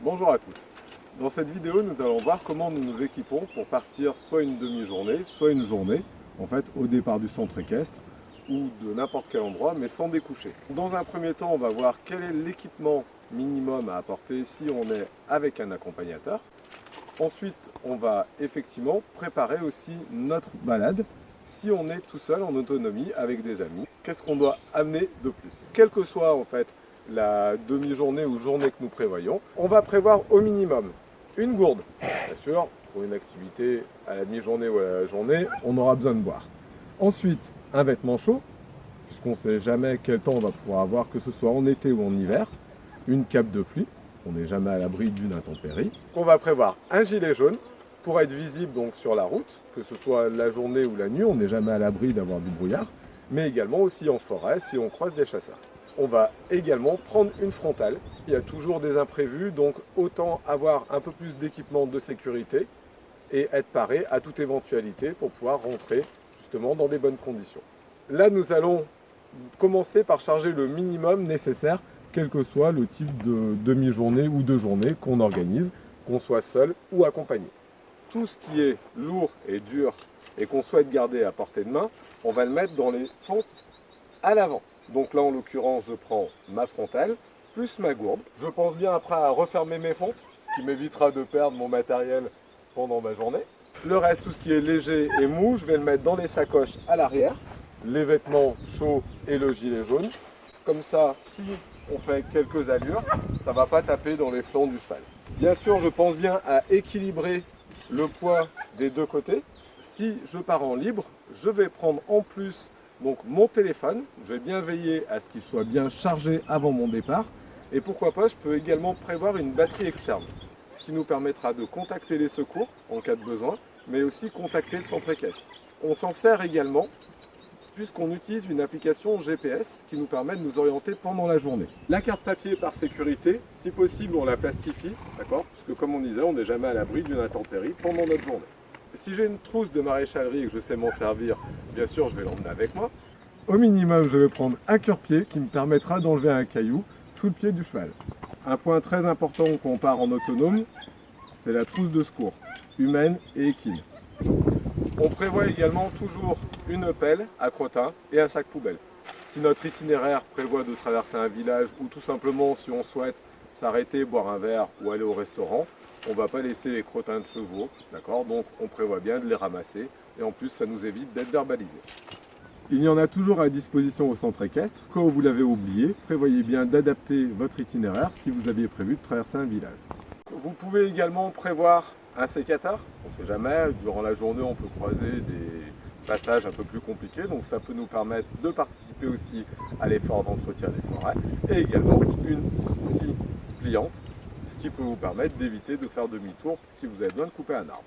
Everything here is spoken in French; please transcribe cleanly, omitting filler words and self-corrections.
Bonjour à tous. Dans cette vidéo, nous allons voir comment nous nous équipons pour partir soit une demi-journée, soit une journée, en fait, au départ du centre équestre ou de n'importe quel endroit, mais sans découcher. Dans un premier temps, on va voir quel est l'équipement minimum à apporter si on est avec un accompagnateur. Ensuite, on va effectivement préparer aussi notre balade si on est tout seul en autonomie avec des amis. Qu'est-ce qu'on doit amener de plus? Quelle que soit en fait la demi-journée ou journée que nous prévoyons, on va prévoir au minimum une gourde. Bien sûr, pour une activité à la demi-journée ou à la journée, on aura besoin de boire. Ensuite, un vêtement chaud, puisqu'on ne sait jamais quel temps on va pouvoir avoir, que ce soit en été ou en hiver. Une cape de pluie, on n'est jamais à l'abri d'une intempérie. On va prévoir un gilet jaune pour être visible donc sur la route, que ce soit la journée ou la nuit, on n'est jamais à l'abri d'avoir du brouillard, mais également aussi en forêt si on croise des chasseurs. On va également prendre une frontale. Il y a toujours des imprévus, donc autant avoir un peu plus d'équipement de sécurité et être paré à toute éventualité pour pouvoir rentrer justement dans des bonnes conditions. Là, nous allons commencer par charger le minimum nécessaire, quel que soit le type de demi-journée ou de journée qu'on organise, qu'on soit seul ou accompagné. Tout ce qui est lourd et dur et qu'on souhaite garder à portée de main, on va le mettre dans les fentes à l'avant. Donc là, en l'occurrence, je prends ma frontale plus ma gourde. Je pense bien après à refermer mes fentes, ce qui m'évitera de perdre mon matériel pendant ma journée. Le reste, tout ce qui est léger et mou, je vais le mettre dans les sacoches à l'arrière. Les vêtements chauds et le gilet jaune. Comme ça, si on fait quelques allures, ça ne va pas taper dans les flancs du cheval. Bien sûr, je pense bien à équilibrer le poids des deux côtés. Si je pars en libre, je vais prendre en plus donc mon téléphone. Je vais bien veiller à ce qu'il soit bien chargé avant mon départ. Et pourquoi pas, je peux également prévoir une batterie externe, ce qui nous permettra de contacter les secours en cas de besoin, mais aussi contacter le centre équestre. On s'en sert également puisqu'on utilise une application GPS qui nous permet de nous orienter pendant la journée. La carte papier par sécurité, si possible on la plastifie, d'accord? Parce que comme on disait, on n'est jamais à l'abri d'une intempérie pendant notre journée. Si j'ai une trousse de maréchalerie et que je sais m'en servir, bien sûr je vais l'emmener avec moi. Au minimum, je vais prendre un cure-pied qui me permettra d'enlever un caillou sous le pied du cheval. Un point très important quand on part en autonome, c'est la trousse de secours, humaine et équine. On prévoit également toujours une pelle à crottin et un sac poubelle. Si notre itinéraire prévoit de traverser un village ou tout simplement si on souhaite s'arrêter, boire un verre ou aller au restaurant, on ne va pas laisser les crottins de chevaux, d'accord? Donc on prévoit bien de les ramasser et en plus ça nous évite d'être verbalisés. Il y en a toujours à disposition au centre équestre. Quand vous l'avez oublié, prévoyez bien d'adapter votre itinéraire si vous aviez prévu de traverser un village. Vous pouvez également prévoir un sécateur. On ne sait jamais, durant la journée on peut croiser des passages un peu plus compliqués, donc ça peut nous permettre de participer aussi à l'effort d'entretien des forêts. Et également une scie pliante, ce qui peut vous permettre d'éviter de faire demi-tour si vous avez besoin de couper un arbre.